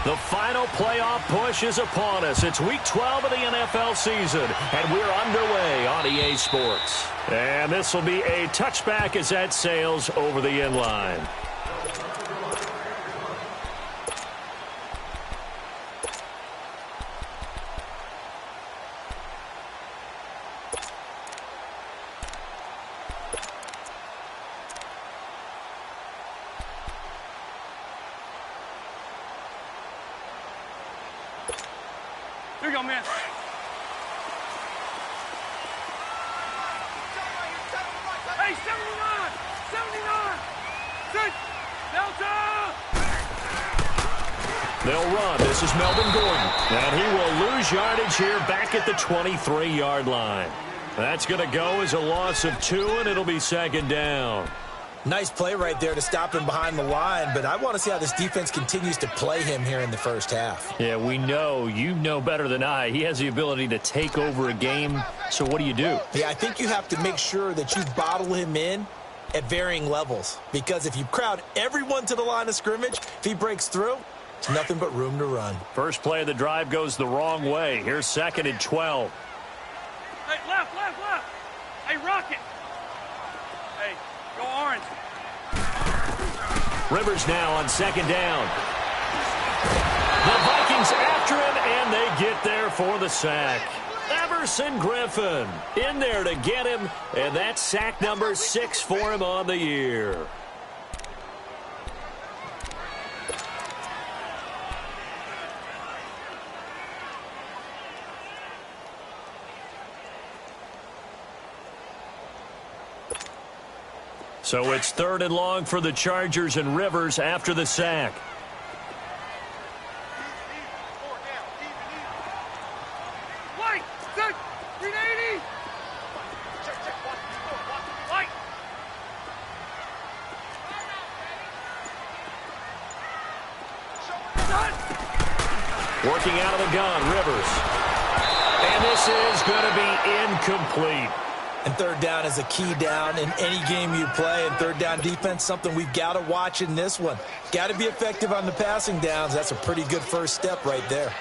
The final playoff push is upon us. It's Week 12 of the NFL season, and we're underway on EA Sports. And this will be a touchback as that sails over the end line. Here you go, man. Hey, 79! 79! Sit! Delta! They'll run. This is Melvin Gordon. And he will lose yardage here back at the 23-yard line. That's going to go as a loss of 2, and it'll be second down. Nice play right there to stop him behind the line, but I want to see how this defense continues to play him here in the first half. Yeah, we know. You know better than I. He has the ability to take over a game, so what do you do? Yeah, I think you have to make sure that you bottle him in at varying levels, because if you crowd everyone to the line of scrimmage, if he breaks through, it's nothing but room to run. First play of the drive goes the wrong way. Here's 2nd and 12. Hey, left! Hey, Rocket! Hey, go orange. Rivers now on 2nd down. The Vikings after him, and they get there for the sack. Everson Griffin in there to get him, and that's sack number 6 for him on the year. So it's 3rd and long for the Chargers, and Rivers after the sack. White! Set! 380! White! Working out of the gun, Rivers. And this is going to be incomplete. And 3rd down is a key down in any game you play. And 3rd down defense, something we've got to watch in this one. Got to be effective on the passing downs. That's a pretty good first step right there.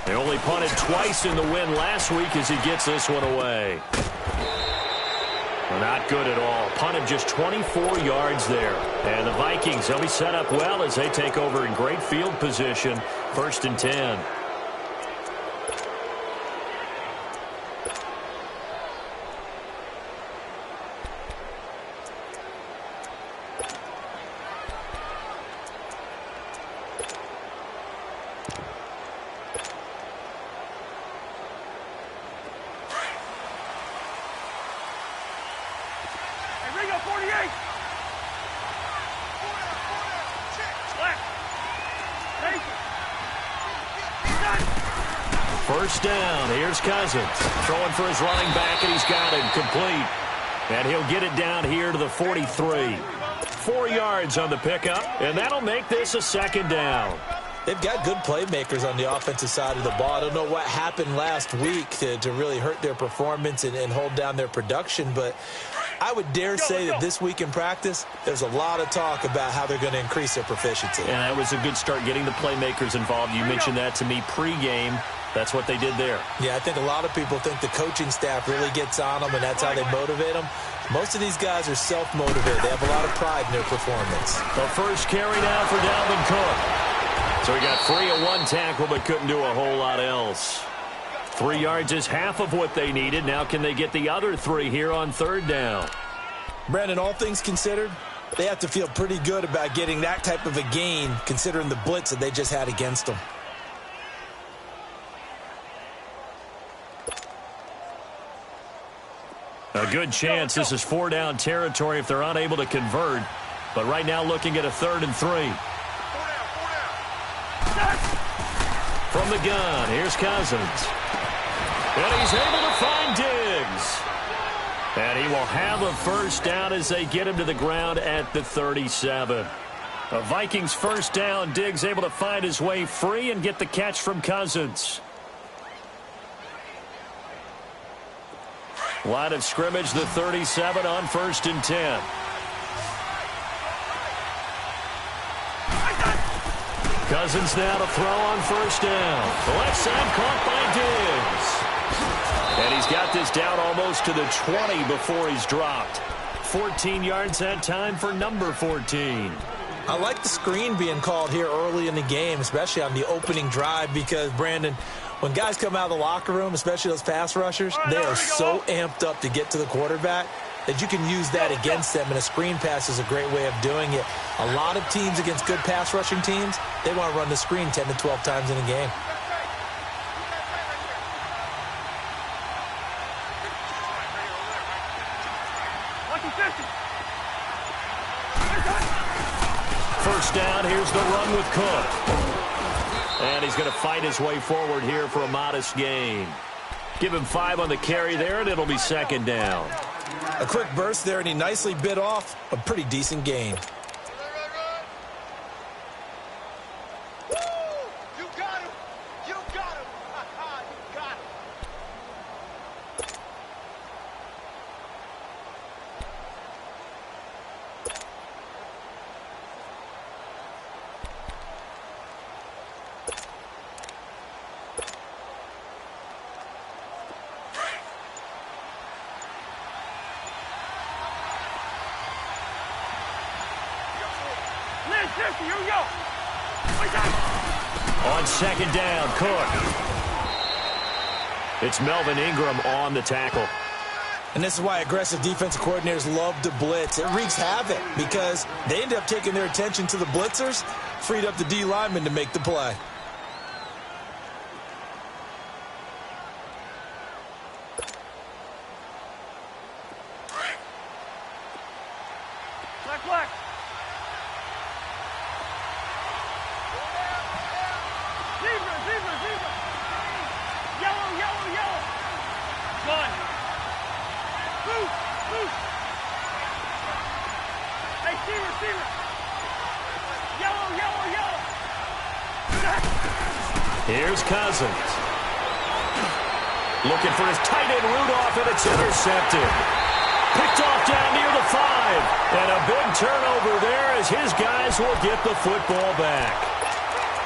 They only punted twice in the win last week as he gets this one away. Well, not good at all. Punted just 24 yards there. And the Vikings, they'll be set up well as they take over in great field position. 1st and 10. First down. Here's Cousins. Throwing for his running back, and he's got it complete. And he'll get it down here to the 43. 4 yards on the pickup, and that'll make this a 2nd down. They've got good playmakers on the offensive side of the ball. I don't know what happened last week to really hurt their performance and hold down their production, but I would dare say that this week in practice, there's a lot of talk about how they're going to increase their proficiency. And that was a good start getting the playmakers involved. You mentioned that to me pregame. That's what they did there. Yeah, I think a lot of people think the coaching staff really gets on them, and that's how they motivate them. Most of these guys are self-motivated. They have a lot of pride in their performance. The first carry now for Dalvin Cook. So he got free of 1 tackle, but couldn't do a whole lot else. 3 yards is half of what they needed. Now can they get the other 3 here on 3rd down? Brandon, all things considered, they have to feel pretty good about getting that type of a gain, considering the blitz that they just had against them. A good chance this is 4-down territory if they're unable to convert. But right now looking at a 3rd and 3. From the gun, here's Cousins. And he's able to find Diggs. And he will have a first down as they get him to the ground at the 37. A Vikings first down. Diggs able to find his way free and get the catch from Cousins. Line of scrimmage, the 37 on 1st and 10. Cousins now to throw on first down. The left side caught by Diggs. And he's got this down almost to the 20 before he's dropped. 14 yards that time for number 14. I like the screen being called here early in the game, especially on the opening drive, because, Brandon, when guys come out of the locker room, especially those pass rushers, they are so amped up to get to the quarterback that you can use that against them, and a screen pass is a great way of doing it. A lot of teams against good pass rushing teams, they want to run the screen 10 to 12 times in a game. First down, here's the run with Cook. And he's going to fight his way forward here for a modest gain. Give him 5 on the carry there, and it'll be second down. A quick burst there, and he nicely bit off a pretty decent gain. You got him! You got him! You got him! Here we go. On second down, Cook. It's Melvin Ingram on the tackle. And this is why aggressive defensive coordinators love to blitz. It wreaks havoc because they end up taking their attention to the blitzers, freed up the D lineman to make the play. Black. Zebra. Yellow. Gun. Move. Hey, receiver. Yellow. Here's Cousins. Looking for his tight end Rudolph, and it's intercepted. Picked off down near the 5. And a big turnover there as his guys will get the football back.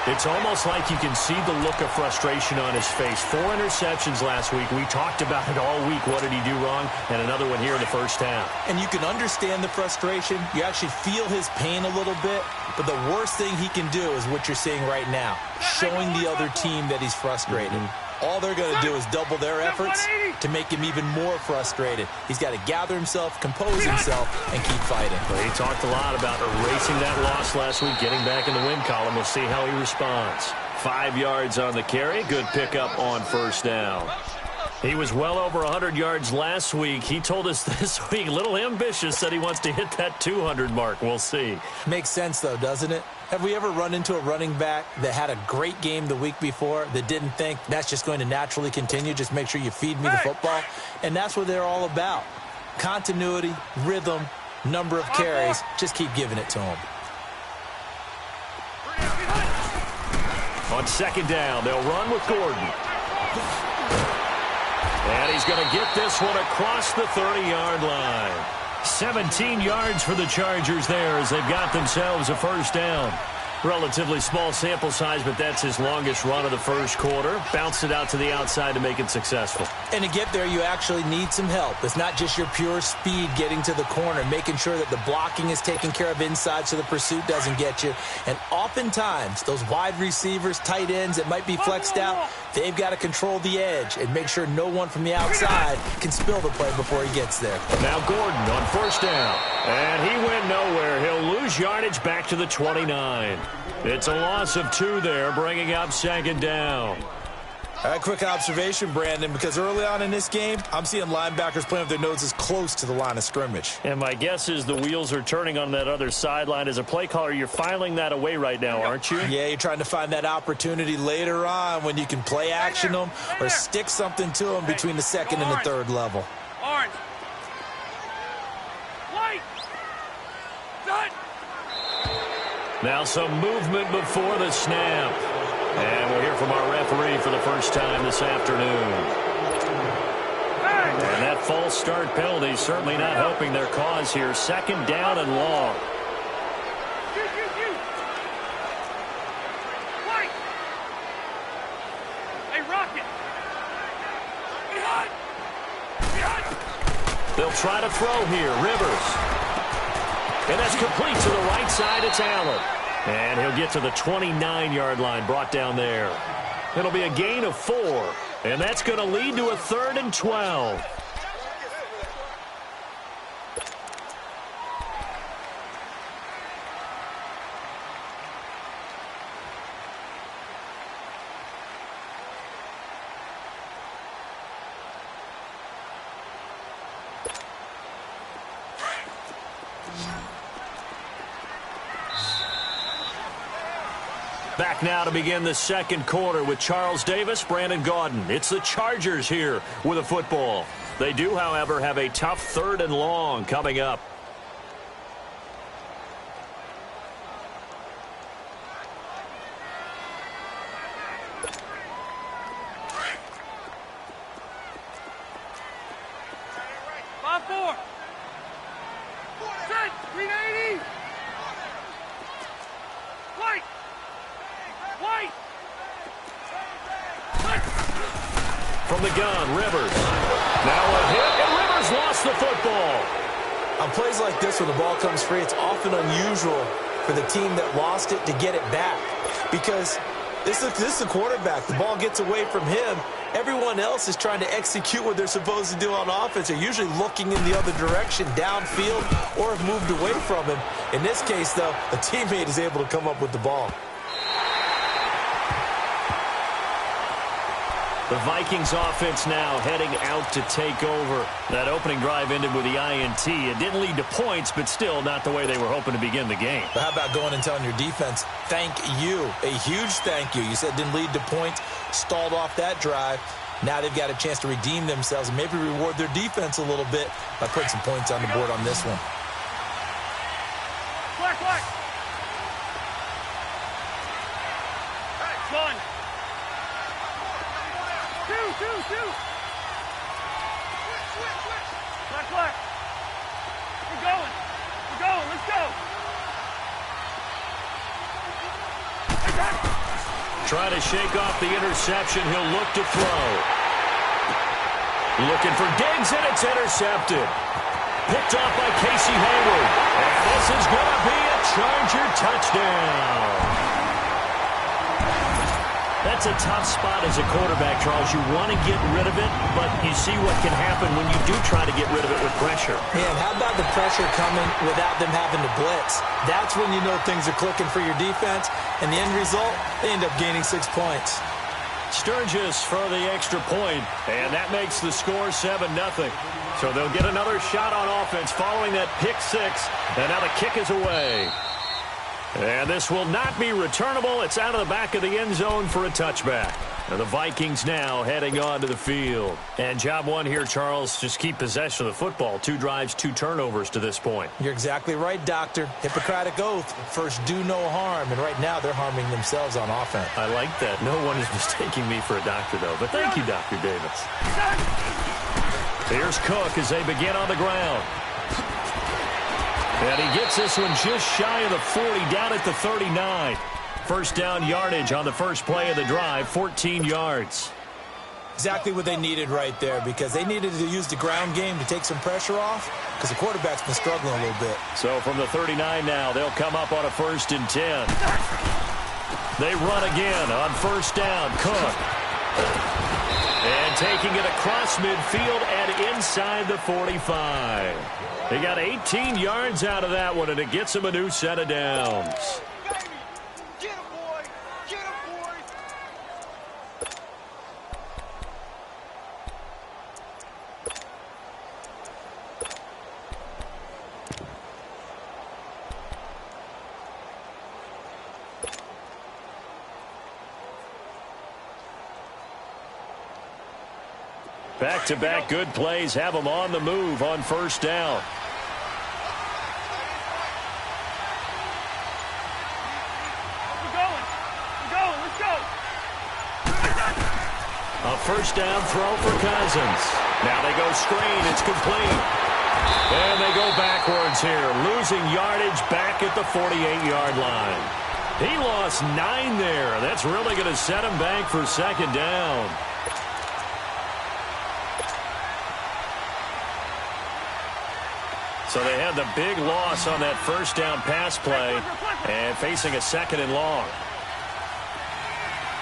It's almost like you can see the look of frustration on his face. 4 interceptions last week. We talked about it all week. What did he do wrong? And another one here in the first half. And you can understand the frustration. You actually feel his pain a little bit. But the worst thing he can do is what you're seeing right now, showing the other team that he's frustrated. All they're going to do is double their efforts to make him even more frustrated. He's got to gather himself, compose himself, and keep fighting. Well, he talked a lot about erasing that loss last week, getting back in the win column. We'll see how he responds. 5 yards on the carry. Good pickup on first down. He was well over 100 yards last week. He told us this week, a little ambitious, said he wants to hit that 200 mark. We'll see. Makes sense, though, doesn't it? Have we ever run into a running back that had a great game the week before that didn't think that's just going to naturally continue? Just make sure you feed me the football. And that's what they're all about. Continuity, rhythm, number of carries. Just keep giving it to him. On second down, they'll run with Gordon. And he's going to get this one across the 30-yard line. 17 yards for the Chargers there as they've got themselves a first down. Relatively small sample size, but that's his longest run of the first quarter. Bounced it out to the outside to make it successful. And to get there, you actually need some help. It's not just your pure speed getting to the corner, making sure that the blocking is taken care of inside so the pursuit doesn't get you. And oftentimes, those wide receivers, tight ends that might be flexed out, they've got to control the edge and make sure no one from the outside can spill the play before he gets there. Now Gordon on first down. And he went nowhere. He'll lose yardage back to the 29. It's a loss of 2 there, bringing up second down. All right, quick observation, Brandon, because early on in this game, I'm seeing linebackers playing with their noses close to the line of scrimmage. And my guess is the wheels are turning on that other sideline. As a play caller, you're filing that away right now, aren't you? Yeah, you're trying to find that opportunity later on when you can play action them or stick something to them between the second and the third level. Orange. White. Done. Now some movement before the snap. And we'll hear from our referee for the first time this afternoon. And that false start penalty certainly not helping their cause here. Second down and long. try to throw here. Rivers. And that's complete to the right side. It's Allen. And he'll get to the 29-yard line, brought down there. It'll be a gain of 4. And that's going to lead to a 3rd and 12. Back now to begin the second quarter with Charles Davis, Brandon Gaudin. It's the Chargers here with a football. They do, however, have a tough 3rd and long coming up. From the gun, Rivers. Now a hit, and Rivers lost the football. On plays like this, when the ball comes free, it's often unusual for the team that lost it to get it back. Because this is the quarterback. The ball gets away from him. Everyone else is trying to execute what they're supposed to do on offense. They're usually looking in the other direction, downfield, or have moved away from him. In this case, though, a teammate is able to come up with the ball. The Vikings offense now heading out to take over. That opening drive ended with the INT. It didn't lead to points, but still not the way they were hoping to begin the game. But how about going and telling your defense, thank you, a huge thank you. You said didn't lead to points, stalled off that drive. Now they've got a chance to redeem themselves and maybe reward their defense a little bit by putting some points on the board on this one. Black. Hey, one. Two. Switch. Black. We're going. Let's go. Try to shake off the interception. He'll look to throw. Looking for Diggs, and it's intercepted. Picked off by Casey Hayward. And this is going to be a Charger touchdown. That's a tough spot as a quarterback, Charles. You want to get rid of it, but you see what can happen when you do try to get rid of it with pressure. Man, how about the pressure coming without them having to blitz? That's when you know things are clicking for your defense, and the end result, they end up gaining 6 points. Sturgis for the extra point, and that makes the score 7-0. So they'll get another shot on offense following that pick six, and now the kick is away. And this will not be returnable. It's out of the back of the end zone for a touchback. And the Vikings now heading onto the field. And job one here, Charles, just keep possession of the football. 2 drives, 2 turnovers to this point. You're exactly right, Doctor. Hippocratic oath. First, do no harm. And right now, they're harming themselves on offense. I like that. No one is mistaking me for a doctor, though. But thank you, Dr. Davis. Here's Cook as they begin on the ground. And he gets this one just shy of the 40, down at the 39. First down yardage on the first play of the drive, 14 yards. Exactly what they needed right there, because they needed to use the ground game to take some pressure off, because the quarterback's been struggling a little bit. So from the 39 now, they'll come up on a 1st and 10. They run again on first down, Cook. And taking it across midfield and inside the 45. They got 18 yards out of that one, and it gets them a new set of downs. Get him, boy. Back-to-back good plays have them on the move on first down. Let's go. A first down throw for Cousins. Now they go screen. It's complete. And they go backwards here, losing yardage back at the 48-yard line. He lost 9 there. That's really going to set him back for second down. So they had the big loss on that first down pass play and facing a 2nd and long.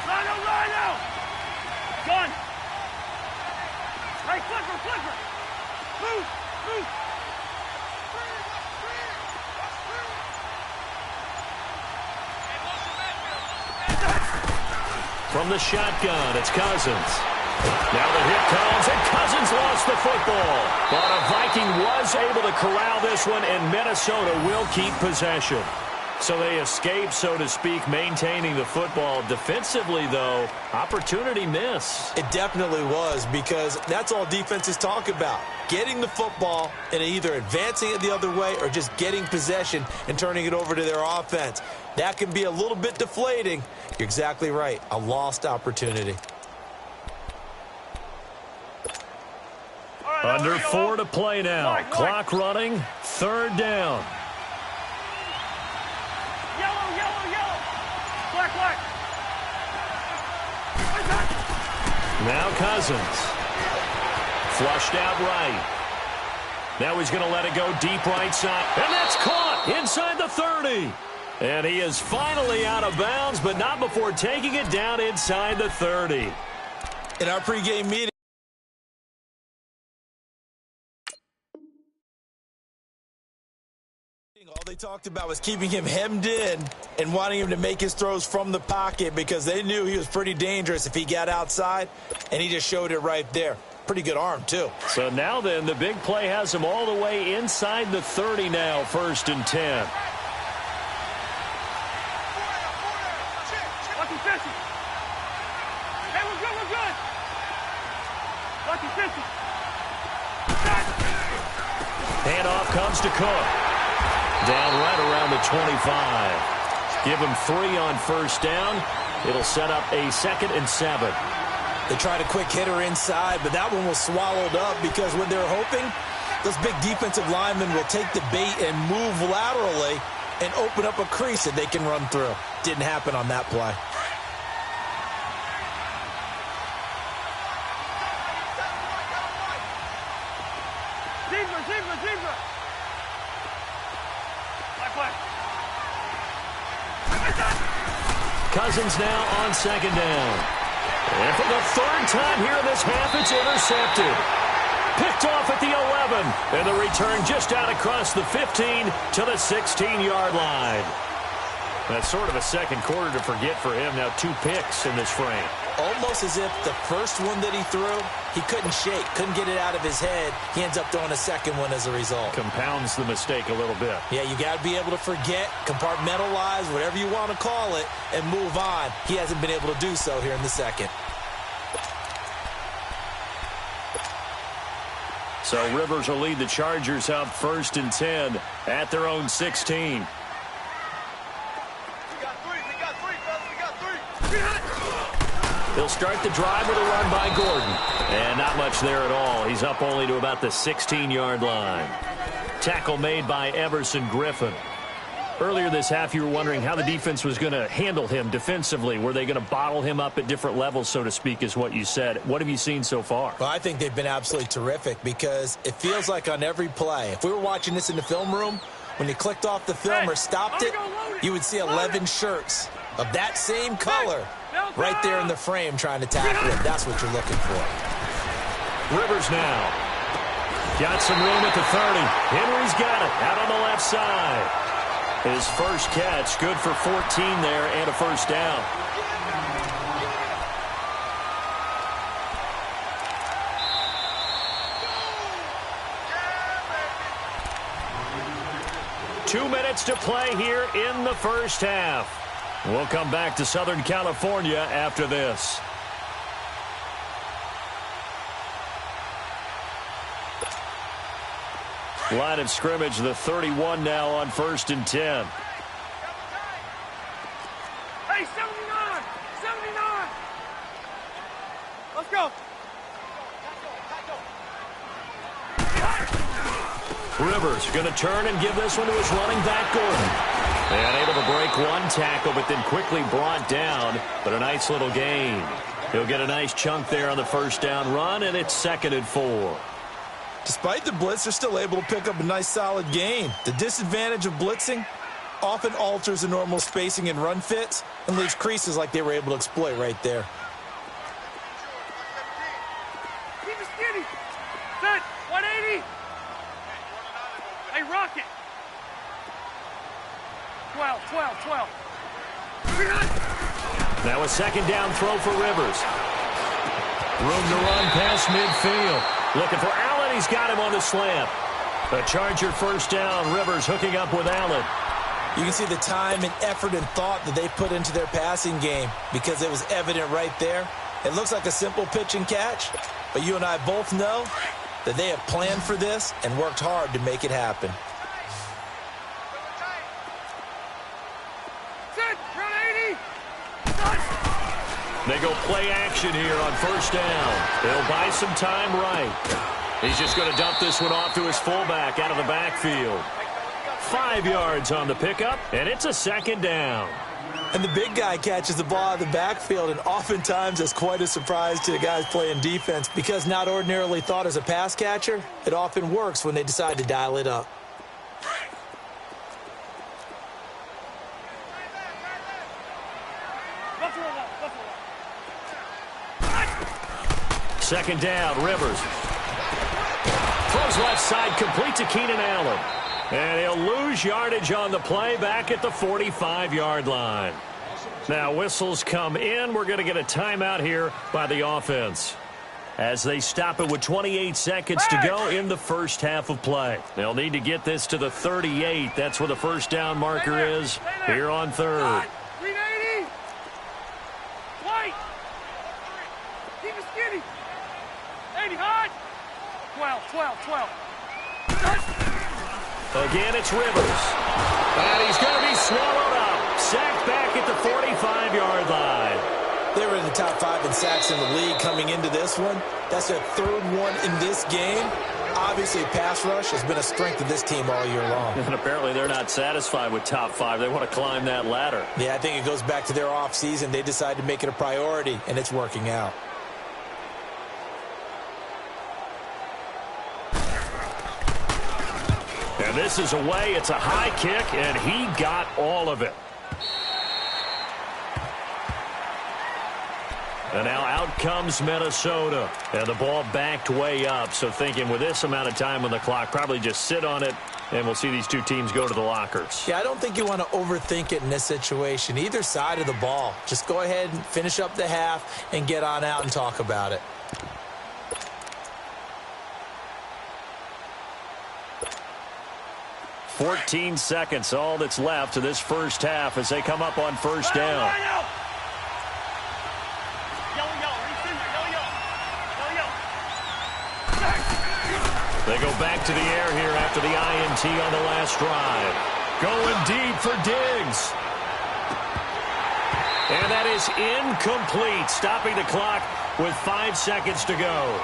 Rhino! Gun! Right, flipper! Move! From the shotgun, it's Cousins. Now the hit comes, and Cousins lost the football. But a Viking was able to corral this one, and Minnesota will keep possession. So they escape, so to speak, maintaining the football. Defensively, though, opportunity miss. It definitely was, because that's all defenses talk about. Getting the football and either advancing it the other way or just getting possession and turning it over to their offense. That can be a little bit deflating. You're exactly right. A lost opportunity. Under 4 to play now. Clock running. 3rd down. Yellow! Black! Now Cousins. Flushed out right. Now he's going to let it go deep right side. And that's caught inside the 30. And he is finally out of bounds, but not before taking it down inside the 30. In our pregame meeting, all they talked about was keeping him hemmed in and wanting him to make his throws from the pocket, because they knew he was pretty dangerous if he got outside, and he just showed it right there. Pretty good arm, too. So now then, the big play has him all the way inside the 30 now, 1st and 10. Lucky 50. Hey, we're good. Lucky 50. Handoff comes to Cook. Down right around the 25. Give him 3 on 1st down. It'll set up a 2nd and 7. They tried a quick hitter inside, but that one was swallowed up, because when they're hoping, those big defensive linemen will take the bait and move laterally and open up a crease that they can run through. Didn't happen on that play. Zebra. Black. Cousins now on 2nd down. And for the 3rd time here in this half, it's intercepted. Picked off at the 11. And the return just out across the 15 to the 16-yard line. That's sort of a second quarter to forget for him. Now 2 picks in this frame. Almost as if the first one that he threw, he couldn't shake, couldn't get it out of his head. He ends up throwing a second one as a result. Compounds the mistake a little bit. Yeah, you got to be able to forget, compartmentalize, whatever you want to call it, and move on. He hasn't been able to do so here in the second. So Rivers will lead the Chargers up 1st and 10 at their own 16. We got three, fellas. He'll start the drive with a run by Gordon. And not much there at all. He's up only to about the 16-yard line. Tackle made by Everson Griffin. Earlier this half, you were wondering how the defense was going to handle him defensively. Were they going to bottle him up at different levels, so to speak, is what you said. What have you seen so far? Well, I think they've been absolutely terrific, because it feels like on every play, if we were watching this in the film room, when you clicked off the film or stopped it, you would see 11 shirts of that same color right there in the frame trying to tackle it. That's what you're looking for. Rivers now. Got some room at the 30. Henry's got it out on the left side. His first catch, good for 14 there and a 1st down. Two minutes to play here in the first half. We'll come back to Southern California after this. Line of scrimmage, the 31 now on 1st and 10. Hey, 79! Let's go! Rivers going to turn and give this one to his running back, Gordon. And able to break one tackle, but then quickly brought down. But a nice little gain. He'll get a nice chunk there on the 1st down run, and it's 2nd and 4. Despite the blitz, they're still able to pick up a nice solid gain. The disadvantage of blitzing often alters the normal spacing and run fits and leaves creases like they were able to exploit right there. Keep it skinny. Set. 180. Hey, Rocket. 12. Now a second down throw for Rivers. Room to run past midfield. Looking for Allen. He's got him on the slant. A Charger first down. Rivers hooking up with Allen. You can see the time and effort and thought that they put into their passing game because it was evident right there. It looks like a simple pitch and catch, but you and I both know that they have planned for this and worked hard to make it happen. They go play action here on first down. They'll buy some time right. He's just going to dump this one off to his fullback out of the backfield. 5 yards on the pickup, and it's a second down. And the big guy catches the ball out of the backfield, and oftentimes that's quite a surprise to the guys playing defense because not ordinarily thought as a pass catcher, it often works when they decide to dial it up. Second down, Rivers. Throws left side, complete to Keenan Allen. And he'll lose yardage on the play back at the 45-yard line. Now whistles come in. We're going to get a timeout here by the offense as they stop it with 28 seconds to go in the first half of play. They'll need to get this to the 38. That's where the first down marker is here on third. 380. White. Keep it skinny. 80 hot. 12. Again, it's Rivers. And he's going to be swallowed up. Sacked back at the 45-yard line. They were in the top 5 in sacks in the league coming into this one. That's their third one in this game. Obviously, pass rush has been a strength of this team all year long. And apparently they're not satisfied with top 5. They want to climb that ladder. Yeah, I think it goes back to their offseason. They decided to make it a priority, and it's working out. And this is away. It's a high kick, and he got all of it. And now out comes Minnesota. And the ball backed way up. So thinking with this amount of time on the clock, probably just sit on it, and we'll see these two teams go to the lockers. Yeah, I don't think you want to overthink it in this situation. Either side of the ball. Just go ahead and finish up the half and get on out and talk about it. $14 seconds, all that's left to this first half as they come up on first down. They go back to the air here after the INT on the last drive. Going deep for Diggs. And that is incomplete, stopping the clock with 5 seconds to go.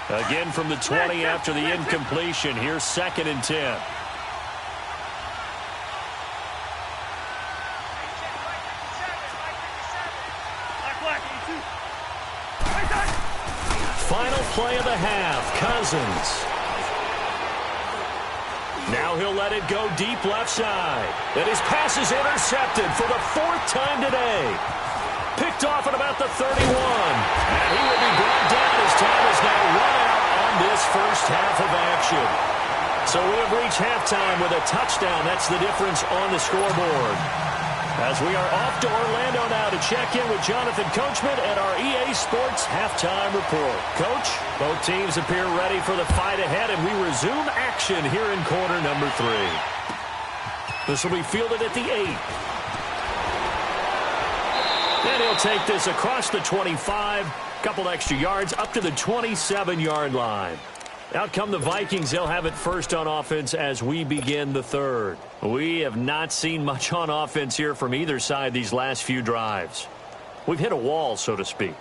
Again from the 20 after the incompletion. Here's 2nd and 10. Final play of the half. Cousins. Now he'll let it go deep left side. And his pass is intercepted for the 4th time today. Picked off at about the 31. And he will be brought down as time is now run out on this first half of action. So we have reached halftime with a touchdown. That's the difference on the scoreboard. As we are off to Orlando now to check in with Jonathan Coachman at our EA Sports Halftime Report. Coach, both teams appear ready for the fight ahead, and we resume action here in quarter number 3. This will be fielded at the 8. And he'll take this across the 25, couple extra yards, up to the 27-yard line. Out come the Vikings. They'll have it first on offense as we begin the third. We have not seen much on offense here from either side these last few drives. We've hit a wall, so to speak.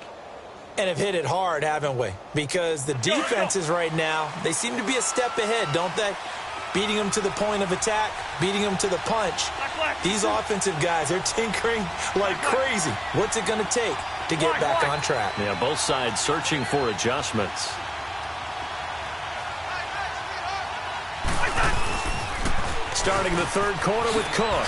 And have hit it hard, haven't we? Because the defenses right now, they seem to be a step ahead, don't they? Beating them to the point of attack, beating them to the punch. These offensive guys, they're tinkering like crazy. What's it going to take to get back on track? Yeah, both sides searching for adjustments. Starting the third quarter with Cook.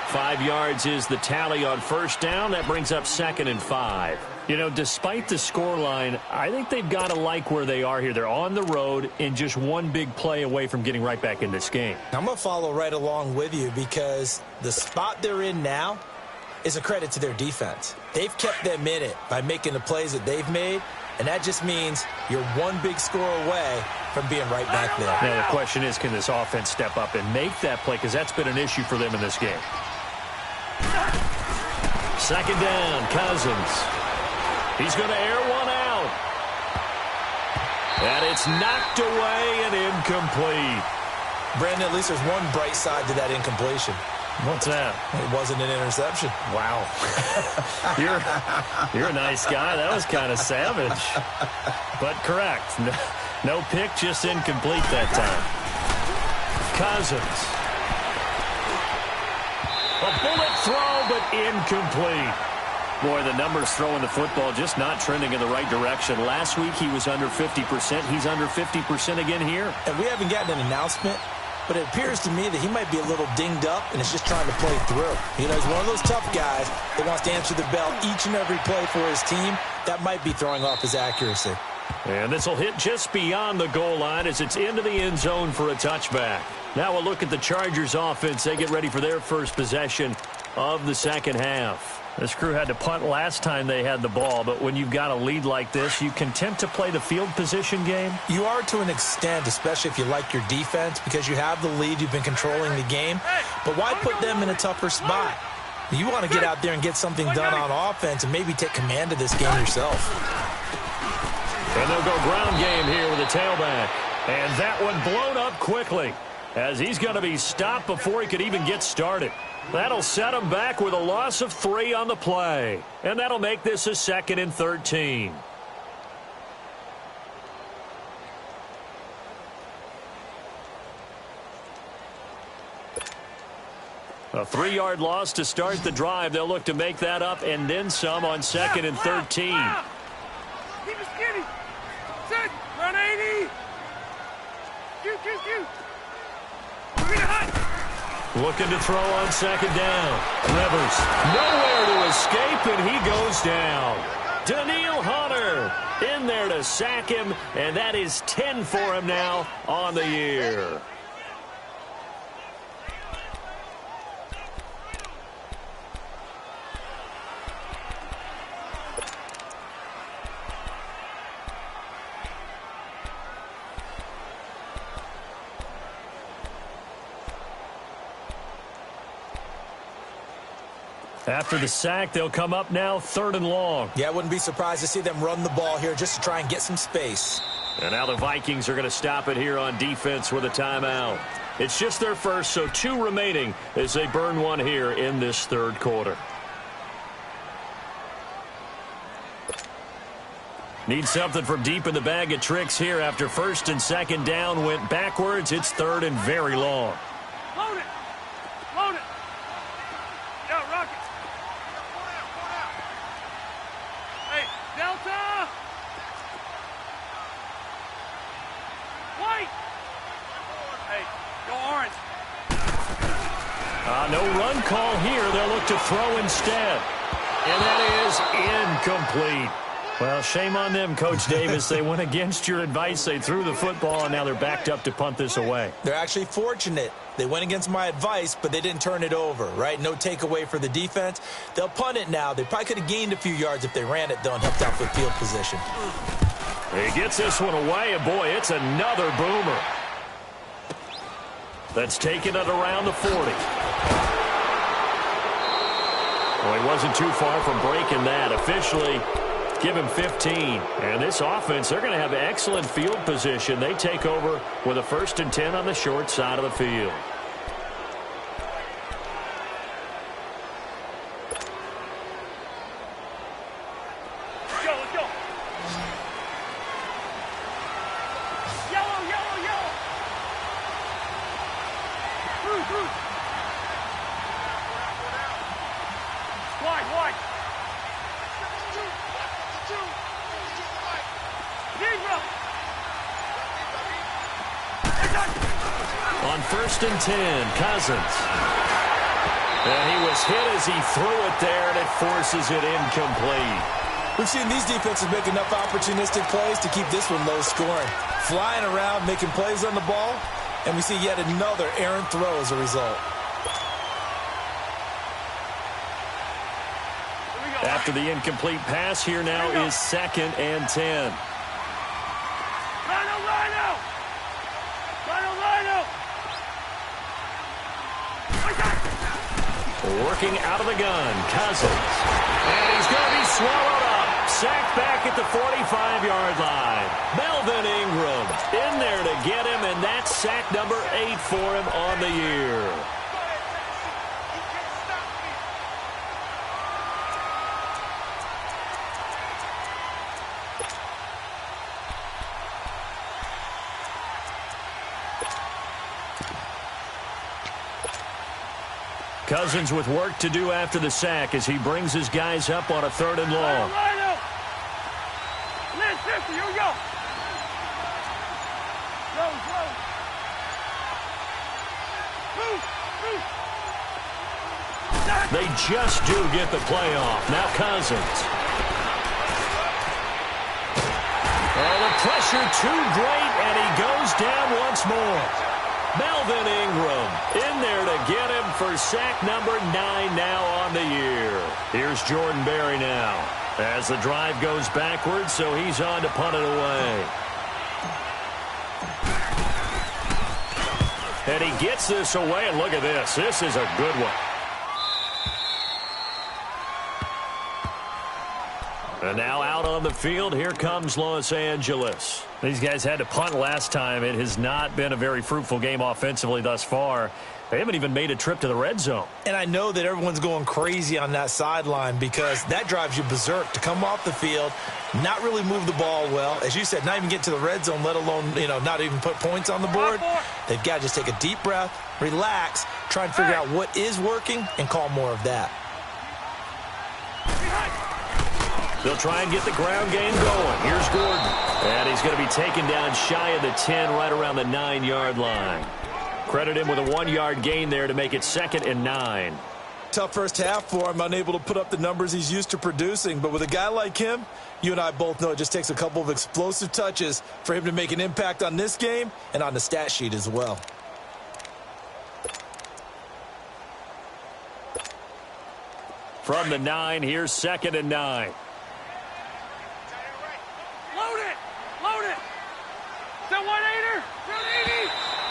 5 yards is the tally on first down. That brings up 2nd and 5. You know, despite the scoreline, I think they've got to like where they are here. They're on the road and just one big play away from getting right back in this game. I'm going to follow right along with you because the spot they're in now is a credit to their defense. They've kept them in it by making the plays that they've made, and that just means you're one big score away from being right back there. Now, the question is, can this offense step up and make that play? Because that's been an issue for them in this game. 2nd down, Cousins. He's going to air one out. And it's knocked away and incomplete. Brandon, at least there's one bright side to that incompletion. What's that? It wasn't an interception. Wow. You're a nice guy. That was kind of savage. But correct. No pick, just incomplete that time. Cousins. A bullet throw, but incomplete. Boy, the numbers throwing the football just not trending in the right direction. Last week he was under 50%. He's under 50% again here. And we haven't gotten an announcement, but it appears to me that he might be a little dinged up and is just trying to play through. You know, he's one of those tough guys that wants to answer the bell each and every play for his team. That might be throwing off his accuracy. And this will hit just beyond the goal line as it's into the end zone for a touchback. Now we'll look at the Chargers offense. They get ready for their first possession of the second half. This crew had to punt last time they had the ball, but when you've got a lead like this, you content to play the field position game? You are to an extent, especially if you like your defense, because you have the lead, you've been controlling the game. But why put them in a tougher spot? You want to get out there and get something done on offense and maybe take command of this game yourself. And they'll go ground game here with a tailback. And that one blown up quickly as he's going to be stopped before he could even get started. That'll set him back with a loss of 3 on the play. And that'll make this a 2nd and 13. A 3-yard loss to start the drive. They'll look to make that up and then some on 2nd and 13. Keep it skinny. Sit. Run 80. Shoot. Bring it hot. Looking to throw on 2nd down. Rivers nowhere to escape, and he goes down. Daniil Hunter in there to sack him, and that is 10 for him now on the year. After the sack, they'll come up now 3rd and long. Yeah, I wouldn't be surprised to see them run the ball here just to try and get some space. And now the Vikings are going to stop it here on defense with a timeout. It's just their first, so 2 remaining as they burn one here in this 3rd quarter. Need something from deep in the bag of tricks here after 1st and 2nd down went backwards. It's 3rd and very long. Load it. Yo, Rocket. Hey, Delta. White. Hey, go orange. No run call here. They'll look to throw instead. And that is incomplete. Well, shame on them, Coach Davis. They went against your advice. They threw the football, and now they're backed up to punt this away. They're actually fortunate. They went against my advice, but they didn't turn it over, right? No takeaway for the defense. They'll punt it now. They probably could have gained a few yards if they ran it, though, and helped out with field position. He gets this one away, and boy, it's another boomer. That's taken it around the 40. Well, he wasn't too far from breaking that. Officially, give him 15. And this offense, they're going to have excellent field position. They take over with a 1st and 10 on the short side of the field. Wide. On 1st and 10, Cousins. And he was hit as he threw it there, and it forces it incomplete. We've seen these defenses make enough opportunistic plays to keep this one low scoring. Flying around, making plays on the ball, and we see yet another errant throw as a result. After the incomplete pass, here now is 2nd and 10. Working out of the gun, Cousins. And he's going to be swallowed up. Sacked back at the 45-yard line. Melvin Ingram in there to get him, and that's sack number 8 for him on the year. Cousins with work to do after the sack as he brings his guys up on a 3rd and long. Here we go. They just do get the playoff. Now Cousins. Oh, the pressure too great, and he goes down once more. Melvin Ingram in there to get him for sack number 9 now on the year. Here's Jordan Berry now as the drive goes backwards, so he's on to punt it away. And he gets this away, and look at this. This is a good one. And now out on the field, here comes Los Angeles. These guys had to punt last time. It has not been a very fruitful game offensively thus far. They haven't even made a trip to the red zone. And I know that everyone's going crazy on that sideline because that drives you berserk to come off the field, not really move the ball well. As you said, not even get to the red zone, let alone, not even put points on the board. They've got to just take a deep breath, relax, try and figure out what is working and call more of that. They'll try and get the ground game going. Here's Gordon. And he's going to be taken down shy of the 10, right around the 9-yard line. Credit him with a 1-yard gain there to make it 2nd and 9. Tough first half for him, unable to put up the numbers he's used to producing. But with a guy like him, you and I both know it just takes a couple of explosive touches for him to make an impact on this game and on the stat sheet as well. From the 9, here's 2nd and 9. Load it. The 180er.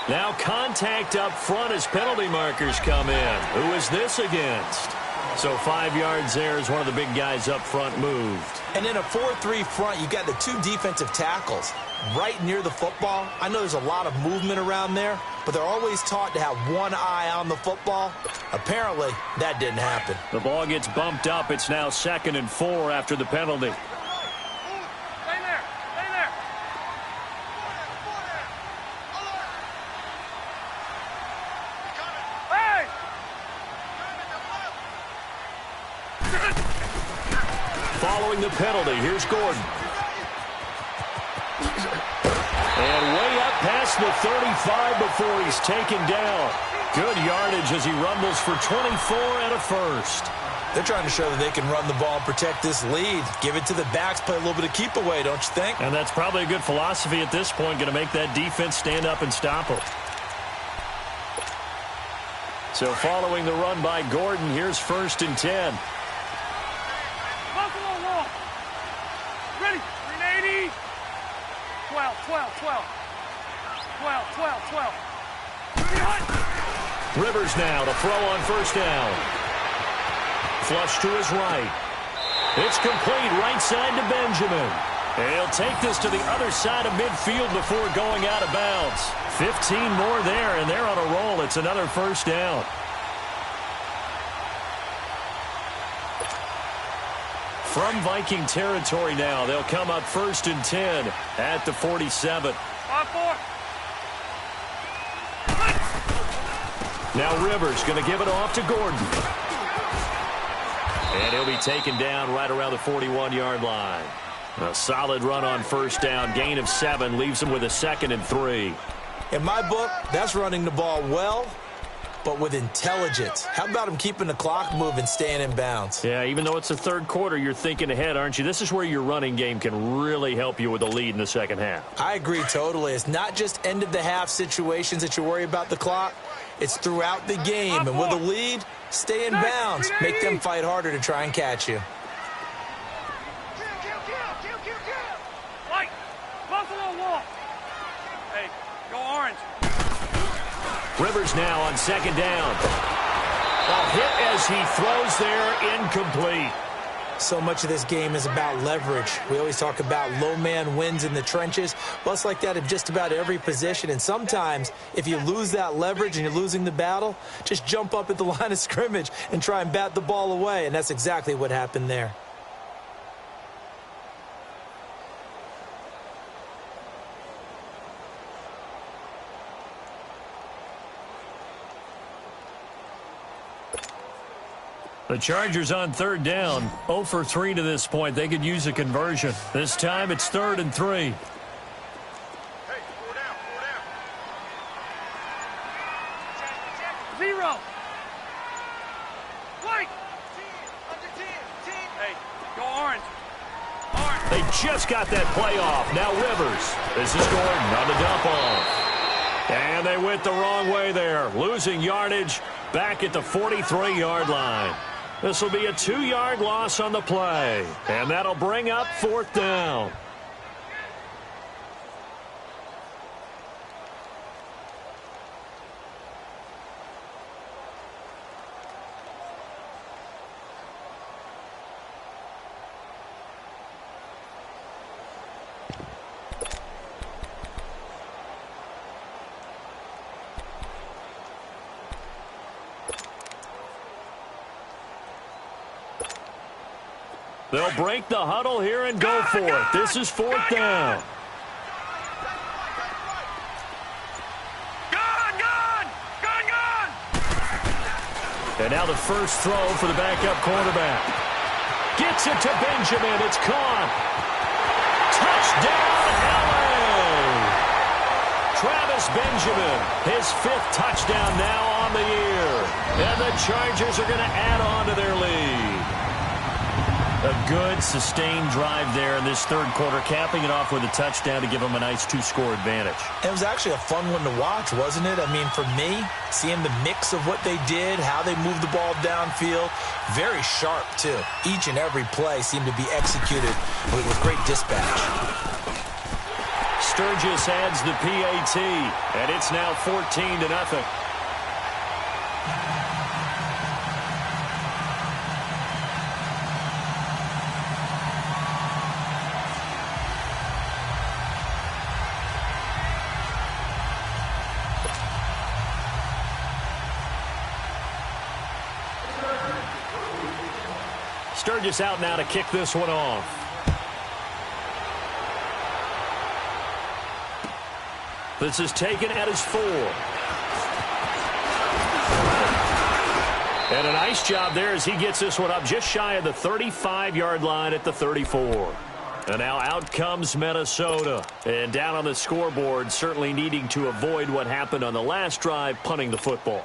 Now contact up front as penalty markers come in. Who is this against? So 5 yards there as one of the big guys up front moved. And in a 4-3 front, you got the 2 defensive tackles right near the football. I know there's a lot of movement around there, but they're always taught to have one eye on the football. Apparently, that didn't happen. The ball gets bumped up. It's now 2nd and 4 after the penalty. Stay there. Hey! Following the penalty, here's Gordon. And way up past the 35 before he's taken down. Good yardage as he rumbles for 24 and a first. They're trying to show that they can run the ball and protect this lead. Give it to the backs, play a little bit of keep away, don't you think? And that's probably a good philosophy at this point, going to make that defense stand up and stop them. So following the run by Gordon, here's 1st and 10. Buffalo roll. Ready. 380. 12. Rivers now to throw on 1st down. Flush to his right. It's complete right side to Benjamin. And he'll take this to the other side of midfield before going out of bounds. 15 more there, and they're on a roll. It's another 1st down. From Viking territory now, they'll come up 1st and 10 at the 47. 5-4. Now Rivers going to give it off to Gordon. And he'll be taken down right around the 41-yard line. A solid run on first down. Gain of 7 leaves him with a 2nd and 3. In my book, that's running the ball well, but with intelligence. How about him keeping the clock moving, staying in bounds? Yeah, even though it's the third quarter, you're thinking ahead, aren't you? This is where your running game can really help you with a lead in the second half. I agree totally. It's not just end-of-the-half situations that you worry about the clock. It's throughout the game. And with a lead, stay in bounds. Make them fight harder to try and catch you. White, Buffalo Wall. Hey, go orange. Rivers now on second down. A hit as he throws there, incomplete. So much of this game is about leverage. We always talk about low man wins in the trenches. Well, it's like that in just about every position. And sometimes, if you lose that leverage and you're losing the battle, just jump up at the line of scrimmage and try and bat the ball away. And that's exactly what happened there. The Chargers on third down, 0 for 3 to this point. They could use a conversion. This time it's 3rd and 3. Hey, 4 down, 4 down. 0. White. 10, under 10, 10. Hey, go orange. Orange. They just got that play off. Now Rivers. This is Gordon on the dump off. And they went the wrong way there, losing yardage back at the 43-yard line. This will be a 2-yard loss on the play, and that'll bring up 4th down. They'll break the huddle here and go for it. This is 4th down. Gone! And now the first throw for the backup quarterback. Gets it to Benjamin. It's caught. Touchdown, LA! Travis Benjamin, his 5th touchdown now on the year. And the Chargers are going to add on to their lead. A good, sustained drive there in this third quarter, capping it off with a touchdown to give them a nice 2-score advantage. It was actually a fun one to watch, wasn't it? I mean, for me, seeing the mix of what they did, how they moved the ball downfield, very sharp, too. Each and every play seemed to be executed with great dispatch. Sturgis adds the PAT, and it's now 14-0. Sturgis out now to kick this one off. This is taken at his 4. And a nice job there as he gets this one up just shy of the 35-yard line at the 34. And now out comes Minnesota. And down on the scoreboard, certainly needing to avoid what happened on the last drive, punting the football.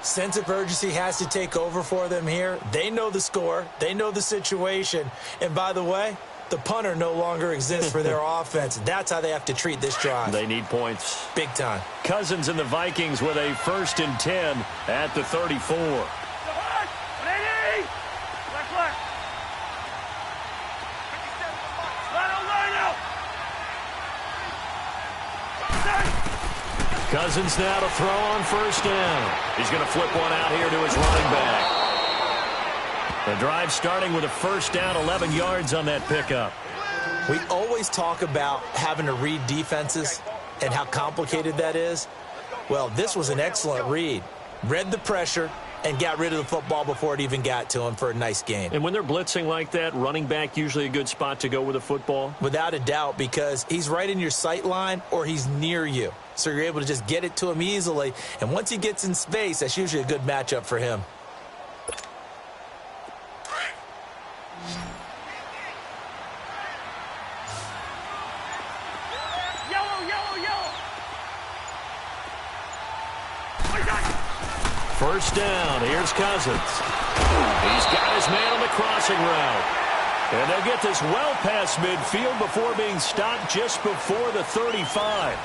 Sense of urgency has to take over for them here. They know the score. They know the situation. And by the way, the punter no longer exists for their offense. That's how they have to treat this drive. They need points. Big time. Cousins and the Vikings with a 1st and 10 at the 34. Cousins now to throw on 1st down. He's going to flip one out here to his running back. The drive starting with a 1st down, 11 yards on that pickup. We always talk about having to read defenses and how complicated that is. Well, this was an excellent read. Read the pressure, and got rid of the football before it even got to him for a nice gain. And when they're blitzing like that, running back usually a good spot to go with the football? Without a doubt, because he's right in your sight line or he's near you. So you're able to just get it to him easily. And once he gets in space, that's usually a good matchup for him. First down, here's Cousins. He's got his man on the crossing route. And they'll get this well past midfield before being stopped just before the 35.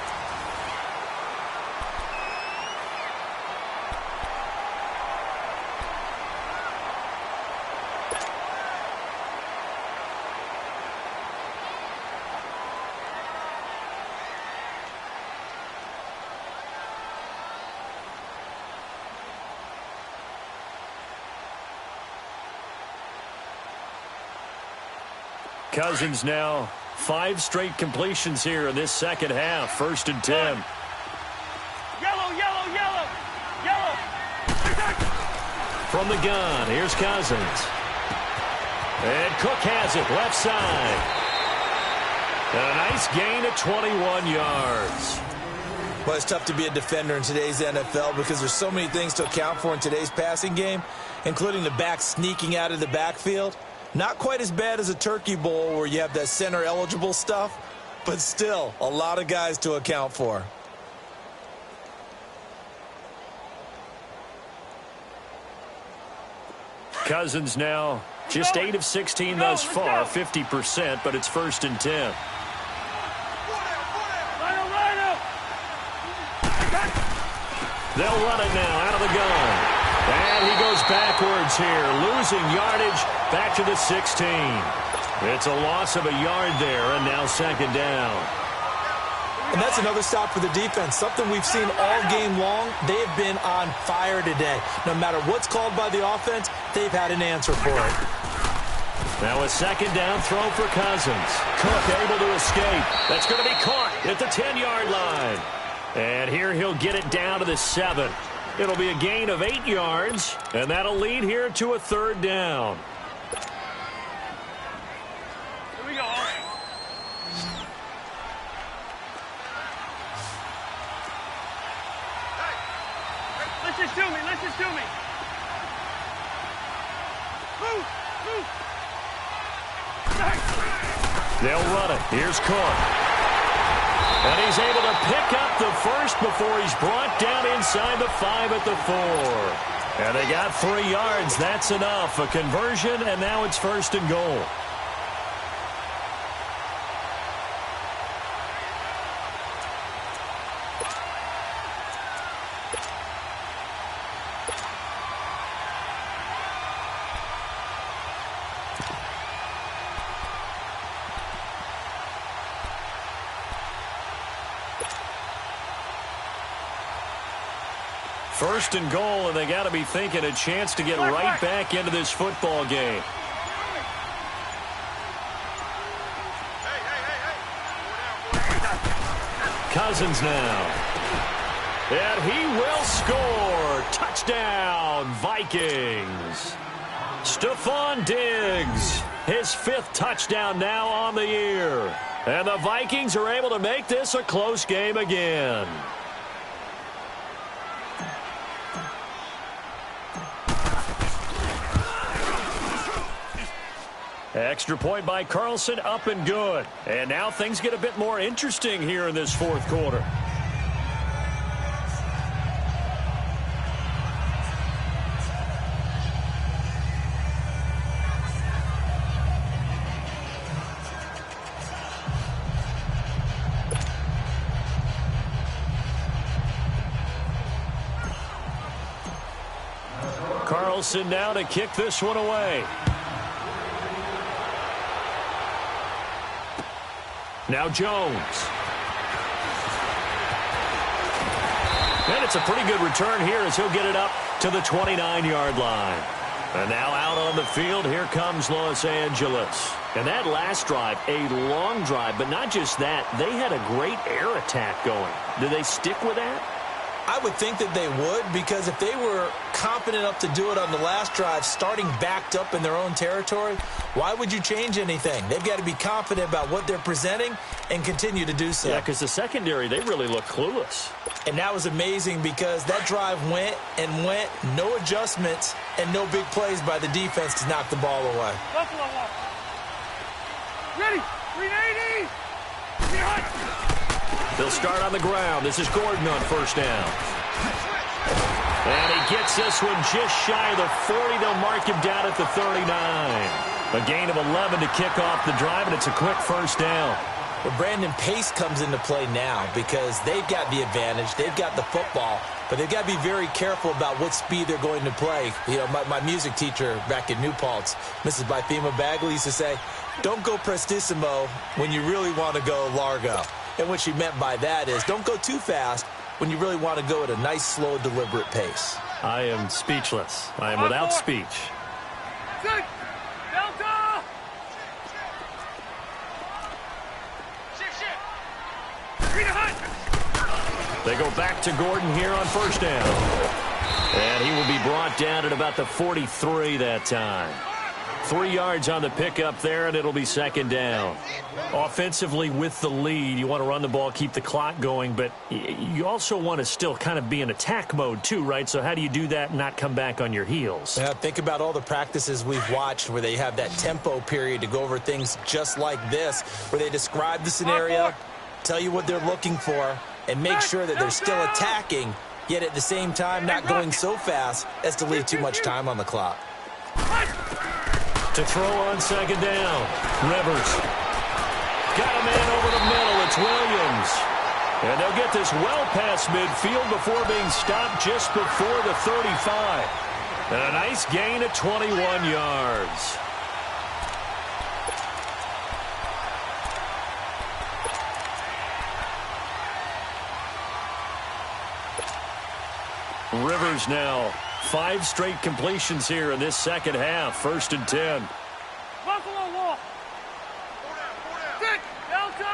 Cousins now 5 straight completions here in this second half. 1st and 10. Yellow, yellow, yellow, yellow. From the gun, here's Cousins. And Cook has it left side. And a nice gain of 21 yards. Well, it's tough to be a defender in today's NFL because there's so many things to account for in today's passing game, including the back sneaking out of the backfield. Not quite as bad as a turkey bowl where you have that center eligible stuff, but still a lot of guys to account for. Cousins now just 8 of 16 thus far, 50%, but it's 1st and 10. They'll run it now out of the gun. And he goes backwards here, losing yardage back to the 16. It's a loss of a yard there, and now 2nd down. And that's another stop for the defense, something we've seen all game long. They have been on fire today. No matter what's called by the offense, they've had an answer for it. Now a 2nd down throw for Cousins. Cook able to escape. That's going to be caught at the 10-yard line. And here he'll get it down to the 7. It'll be a gain of 8 yards, and that'll lead here to a 3rd down. Here we go. Listen to me, listen to me. Move, move. They'll run it. Here's Cook. And he's able to pick up the first before he's brought down inside the 5 at the 4. And they got 3 yards. That's enough. A conversion, and now it's 1st and goal. First and goal, and they got to be thinking a chance to get right back into this football game. Cousins now. And he will score. Touchdown, Vikings. Stephon Diggs, his 5th touchdown now on the year. And the Vikings are able to make this a close game again. Extra point by Carlson, up and good. And now things get a bit more interesting here in this 4th quarter. Carlson now to kick this one away. Now Jones. And it's a pretty good return here as he'll get it up to the 29-yard line. And now out on the field, here comes Los Angeles. And that last drive, a long drive, but not just that. They had a great air attack going. Do they stick with that? I would think that they would, because if they were confident enough to do it on the last drive, starting backed up in their own territory, why would you change anything? They've got to be confident about what they're presenting and continue to do so. Yeah, because the secondary, they really look clueless. And that was amazing because that drive went and went, no adjustments and no big plays by the defense to knock the ball away. Buffalo walk. Ready. 380. They'll start on the ground. This is Gordon on first down. And he gets this one just shy of the 40. They'll mark him down at the 39. A gain of 11 to kick off the drive, and it's a quick first down. Well, Brandon, pace comes into play now because they've got the advantage. They've got the football, but they've got to be very careful about what speed they're going to play. You know, my music teacher back in New Paltz, Mrs. Bythema Bagley, used to say, don't go prestissimo when you really want to go largo. And what she meant by that is don't go too fast when you really want to go at a nice, slow, deliberate pace. I am speechless. I am without speech. Good. Delta. They go back to Gordon here on first down. And he will be brought down at about the 43 that time. 3 yards on the pickup there, and it'll be second down. Offensively, with the lead, you want to run the ball, keep the clock going, but you also want to still kind of be in attack mode too, right? So how do you do that and not come back on your heels? Yeah, think about all the practices we've watched where they have that tempo period to go over things just like this, where they describe the scenario, tell you what they're looking for, and make sure that they're still attacking, yet at the same time not going so fast as to leave too much time on the clock. To throw on second down, Rivers. Got a man over the middle. It's Williams. And they'll get this well past midfield before being stopped just before the 35. And a nice gain of 21 yards. Rivers now. 5 straight completions here in this second half. 1st and 10. Buffalo wall. Good. Delta.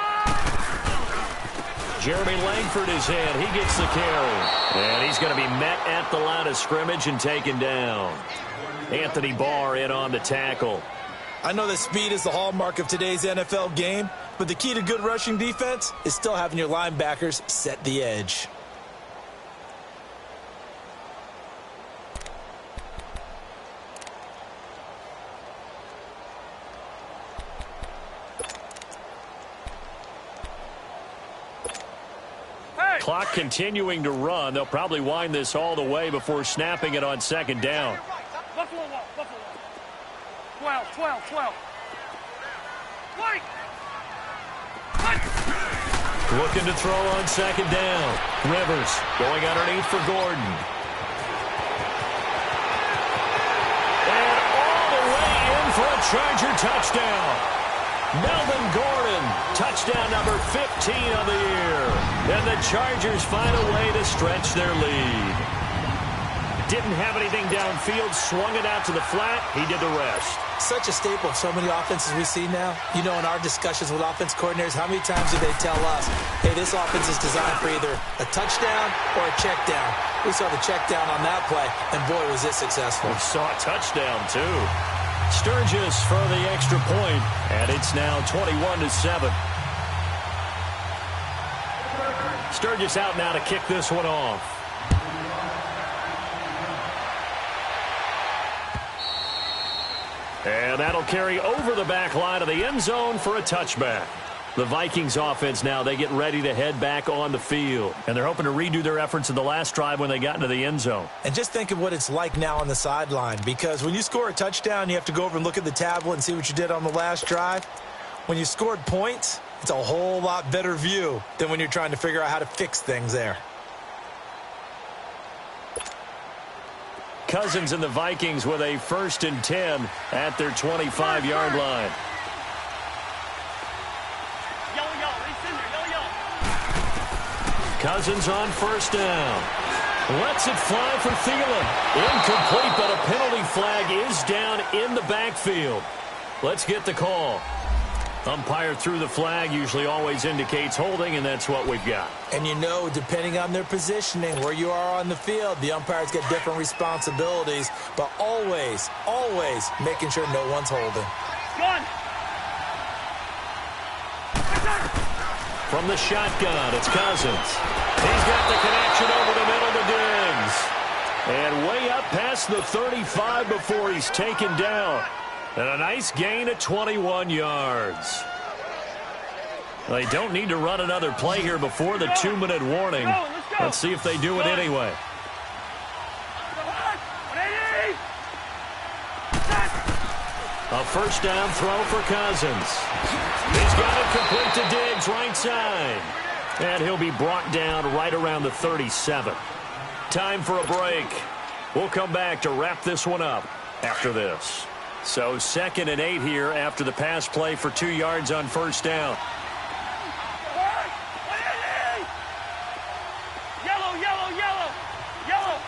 Jeremy Langford is in. He gets the carry. And he's going to be met at the line of scrimmage and taken down. Anthony Barr in on the tackle. I know that speed is the hallmark of today's NFL game, but the key to good rushing defense is still having your linebackers set the edge. Clock continuing to run. They'll probably wind this all the way before snapping it on second down. Buffalo wall. Buffalo wall. 12. White. Looking to throw on second down. Rivers going underneath for Gordon. And all the way in for a Charger touchdown. Melvin Gordon, touchdown number 15 of the year. And the Chargers find a way to stretch their lead. Didn't have anything downfield, swung it out to the flat. He did the rest. Such a staple of so many offenses we see now. You know, in our discussions with offense coordinators, how many times do they tell us, hey, this offense is designed for either a touchdown or a check down. We saw the check down on that play, and boy, was it successful. We saw a touchdown, too. Sturgis for the extra point, and it's now 21-7. Sturgis out now to kick this one off. And that'll carry over the back line of the end zone for a touchback. The Vikings offense now, they get ready to head back on the field. And they're hoping to redo their efforts in the last drive when they got into the end zone. And just think of what it's like now on the sideline, because when you score a touchdown, you have to go over and look at the tablet and see what you did on the last drive. When you scored points, it's a whole lot better view than when you're trying to figure out how to fix things there. Cousins and the Vikings with a 1st and 10 at their 25-yard line. Cousins on first down. Lets it fly for Thielen. Incomplete, but a penalty flag is down in the backfield. Let's get the call. Umpire threw the flag, usually always indicates holding, and that's what we've got. And you know, depending on their positioning, where you are on the field, the umpires get different responsibilities, but always, always making sure no one's holding. Gun! From the shotgun, it's Cousins. He's got the connection over the middle to Diggs. And way up past the 35 before he's taken down. And a nice gain of 21 yards. They don't need to run another play here before the 2-minute warning. Let's see if they do it anyway. A first down throw for Cousins. He's got it complete to Diggs, right side. And he'll be brought down right around the 37. Time for a break. We'll come back to wrap this one up after this. So 2nd and 8 here after the pass play for 2 yards on first down. Yellow, yellow, yellow, yellow.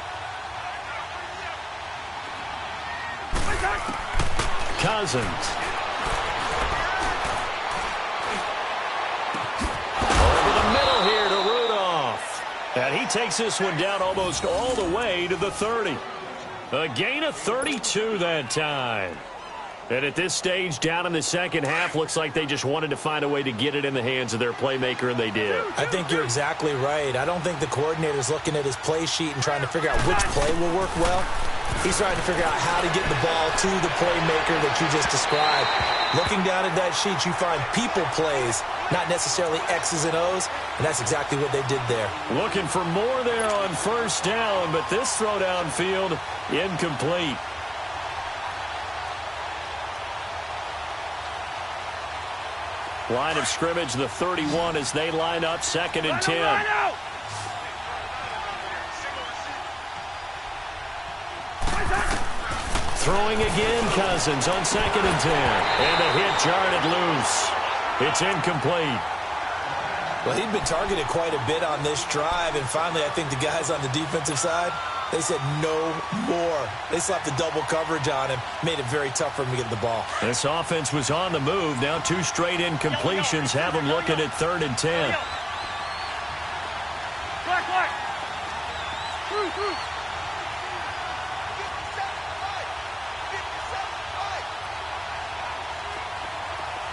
Cousins. Over the middle here to Rudolph. And he takes this one down almost all the way to the 30. A gain of 32 that time. And at this stage, down in the second half, looks like they just wanted to find a way to get it in the hands of their playmaker, and they did. I think you're exactly right. I don't think the coordinator's looking at his play sheet and trying to figure out which play will work well. He's trying to figure out how to get the ball to the playmaker that you just described. Looking down at that sheet, you find people plays, not necessarily X's and O's, and that's exactly what they did there. Looking for more there on first down, but this throw downfield, incomplete. Line of scrimmage, the 31, as they line up 2nd and 10. Throwing again, Cousins on 2nd and 10. And a hit jarred it loose. It's incomplete. Well, he'd been targeted quite a bit on this drive, and finally I think the guys on the defensive side, they said no more. They slapped the double coverage on him, made it very tough for him to get the ball. This offense was on the move. Now 2 straight incompletions have them looking at 3rd and 10. Black. Through.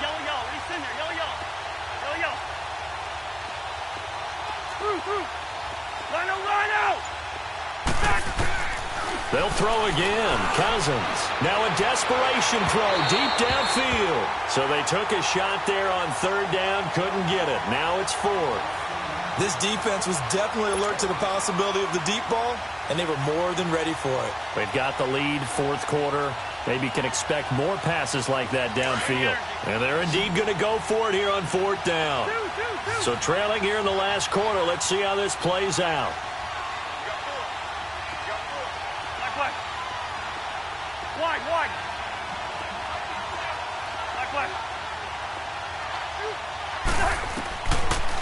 Yellow. He's in there. Yellow. Through. Line out. They'll throw again. Cousins. Now a desperation throw deep downfield. So they took a shot there on 3rd down, couldn't get it. Now it's 4th. This defense was definitely alert to the possibility of the deep ball, and they were more than ready for it. They've got the lead, 4th quarter. Maybe can expect more passes like that downfield. And they're indeed going to go for it here on 4th down. So trailing here in the last quarter. Let's see how this plays out. Wide.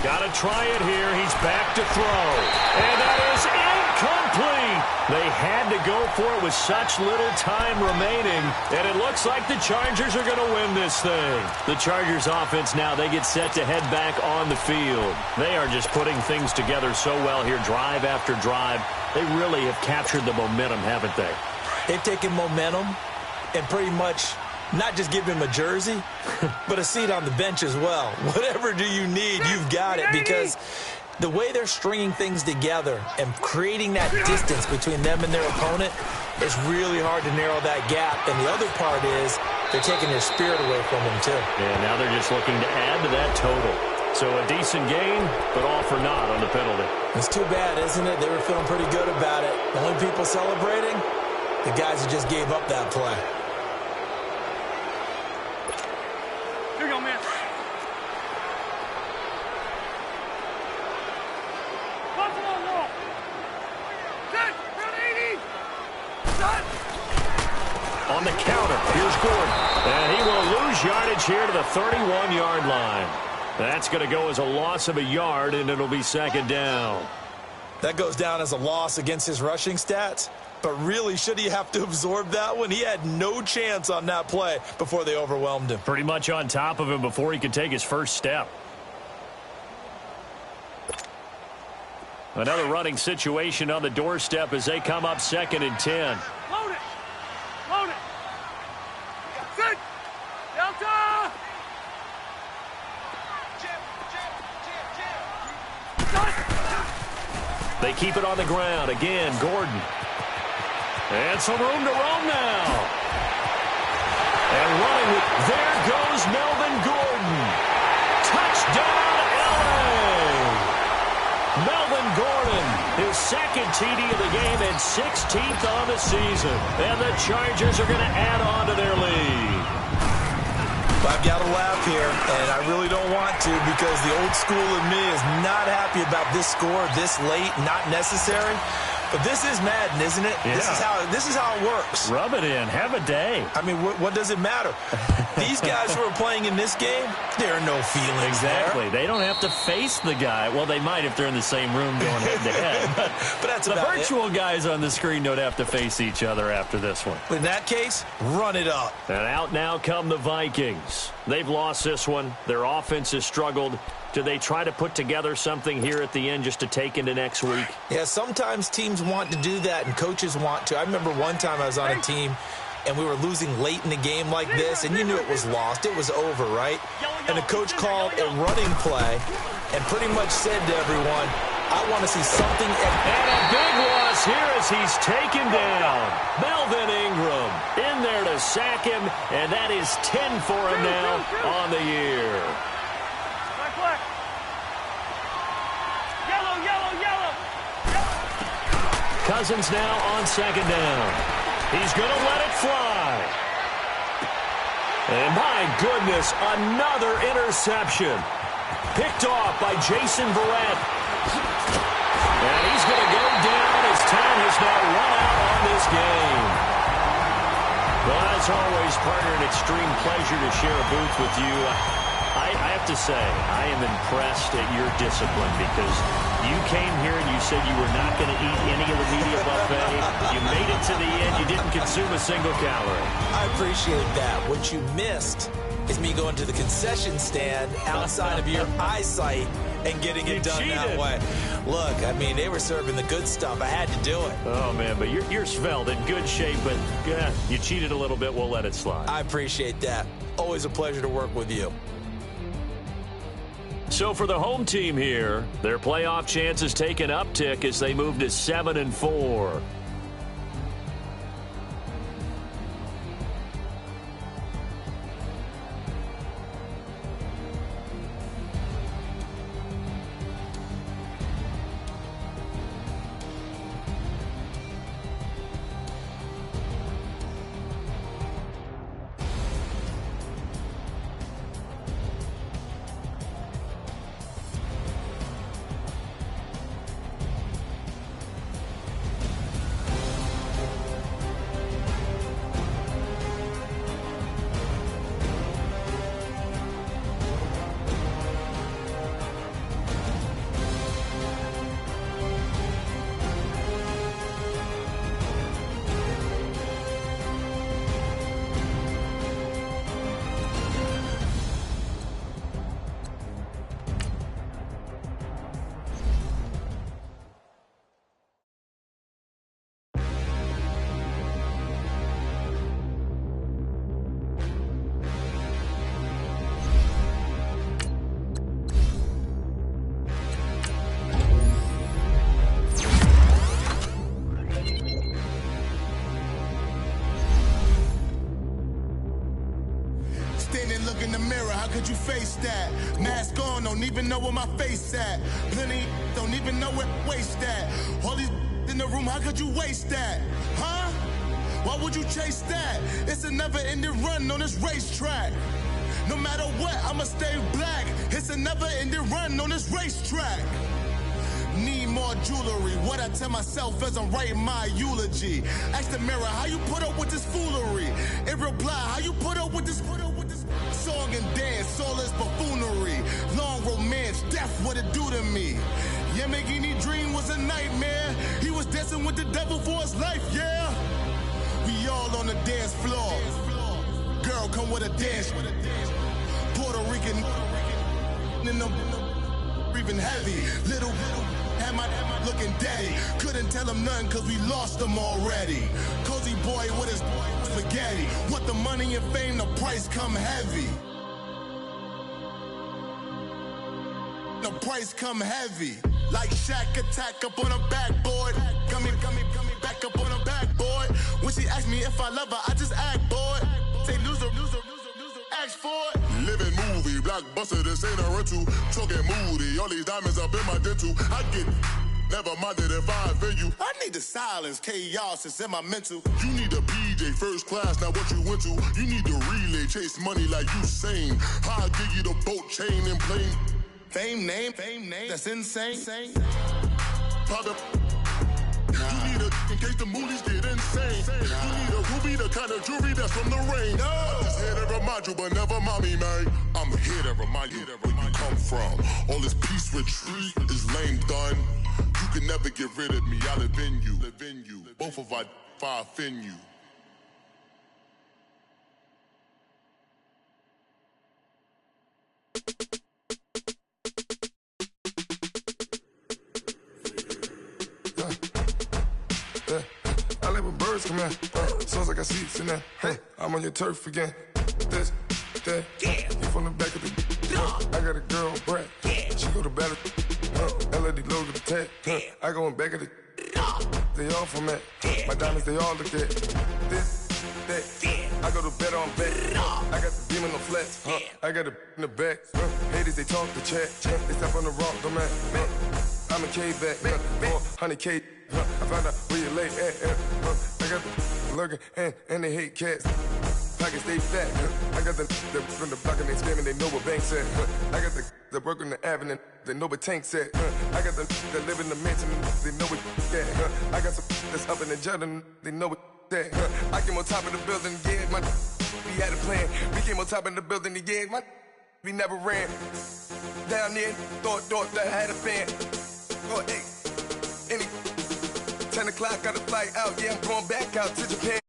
Got to try it here. He's back to throw. And that is incomplete. They had to go for it with such little time remaining. And it looks like the Chargers are going to win this thing. The Chargers offense now, they get set to head back on the field. They are just putting things together so well here, drive after drive. They really have captured the momentum, haven't they? They've taken momentum and pretty much not just give him a jersey, but a seat on the bench as well. Whatever do you need, you've got it, because the way they're stringing things together and creating that distance between them and their opponent, it's really hard to narrow that gap. And the other part is they're taking their spirit away from them, too. And now they're just looking to add to that total. So a decent gain, but all for naught on the penalty. It's too bad, isn't it? They were feeling pretty good about it. The only people celebrating, the guys who just gave up that play. Here you go, man. Buffalo wall. Good. Round 80. Done. On the counter, here's Gordon. And he will lose yardage here to the 31-yard line. That's going to go as a loss of a yard, and it'll be 2nd down. That goes down as a loss against his rushing stats. But really, should he have to absorb that one? He had no chance on that play before they overwhelmed him. Pretty much on top of him before he could take his first step. Another running situation on the doorstep as they come up 2nd and 10. Load it! Load it! Sit! Delta! They keep it on the ground. Again, Gordon. And some room to roam now. And running with, there goes Melvin Gordon. Touchdown, LA! Melvin Gordon, his 2nd TD of the game and 16th on the season. And the Chargers are going to add on to their lead. I've got to laugh here, and I really don't want to because the old school in me is not happy about this score this late, not necessary. But this is Madden, isn't it? Yeah. This is how it works. Rub it in. Have a day. I mean, what does it matter? These guys who are playing in this game, there are no feelings Exactly. there. They don't have to face the guy. Well, they might if they're in the same room going head-to-head. But that's the about virtual guys on the screen don't have to face each other after this one. In that case, run it up. And out now come the Vikings. They've lost this one. Their offense has struggled. Do they try to put together something here at the end just to take into next week? Yeah, sometimes teams want to do that and coaches want to. I remember one time I was on a team and we were losing late in the game like this, and you knew it was lost. It was over, right? And the coach called a running play and pretty much said to everyone, I want to see something. And a big loss here as he's taken down. Melvin Ingram in there to sack him, and that is 10 for him now on the year. Black. Yellow, yellow, yellow. Cousins now on 2nd down. He's going to let it fly. And my goodness, another interception. Picked off by Jason Verrett. And he's going to go down as time has now run out on this game. Well, as always, partner, an extreme pleasure to share a booth with you. I have to say, I am impressed at your discipline because you came here and you said you were not going to eat any of the media buffet. You made it to the end. You didn't consume a single calorie. I appreciate that. What you missed is me going to the concession stand outside of your eyesight and getting it done that way. Look, I mean, they were serving the good stuff. I had to do it. Oh, man, but you're svelte, in good shape, but yeah, you cheated a little bit. We'll let it slide. I appreciate that. Always a pleasure to work with you. So for the home team here, their playoff chances take an uptick as they move to 7-4. Look in the mirror, how could you face that? Mask on, don't even know where my face at. Plenty don't even know where waste at. All these in the room, how could you waste that? Huh? Why would you chase that? It's a never-ending run on this racetrack. No matter what, I'ma stay black. It's a never-ending run on this racetrack. Need more jewelry. What I tell myself as I'm writing my eulogy. Ask the mirror, how you put up with this foolery? In reply, how you put up with this song and dance, soulless buffoonery. Long romance, death, what it do to me? You Lamborghini dream was a nightmare. He was dancing with the devil for his life, yeah. We all on the dance floor. Girl, come with a dance. Puerto Rican in them breathing heavy. Little had my looking daddy. Couldn't tell him nothing cause we lost him already. Cozy boy with his spaghetti. Want the money and fame, the price come heavy. The price come heavy. Like Shaq attack up on a backboard. Coming back up on a backboard. When she asked me if I love her, I just act bored. Say loser, ask for it. Living movie, blockbuster, this ain't a rental. Talking moody, all these diamonds up in my dental. I get never minded if I offend you. I need the silence, chaos, it's in my mental. You need a PJ, first class, not what you went to. You need the relay, chase money like you sane. I'll give you the boat, chain, and plane. Fame name, that's insane. Pop up. You need a, in case the movies get insane. You need a ruby, the kind of jewelry that's from the rain. I'm just here to remind you, but never mind me, man. I'm here to remind you where you come from. All this peace retreat is lame done. You can never get rid of me, I live in you. Both of our fire fin you. I like when birds come in. Sounds like I seats in there. I'm on your turf again. This, that. You from the back of the. I got a girl, Brad. She go to battle. LED logo the tag. I go in back of the. They all from that. My diamonds, they all look at. This, that. I go to bed on bed. I got the beam in the flats. I got it in the back. Haters, they talk the chat. They step on the rock, the man. I'm a K-back. 400K. I found out where you lay at. I got the lurking and they hate cats. Pockets stay fat. I got the from the block and they screaming, they know what banks at. I got the work on the avenue, they know what tanks at. I got the that live in the mansion, they know what that. I got some that's up in the Jordan, they know what that. I came on top of the building, yeah, my we had a plan. We came on top of the building, yeah, my we never ran. Down there, thought that I had a fan. Oh, hey, any 10 o'clock, got a flight out, yeah, I'm going back out to Japan.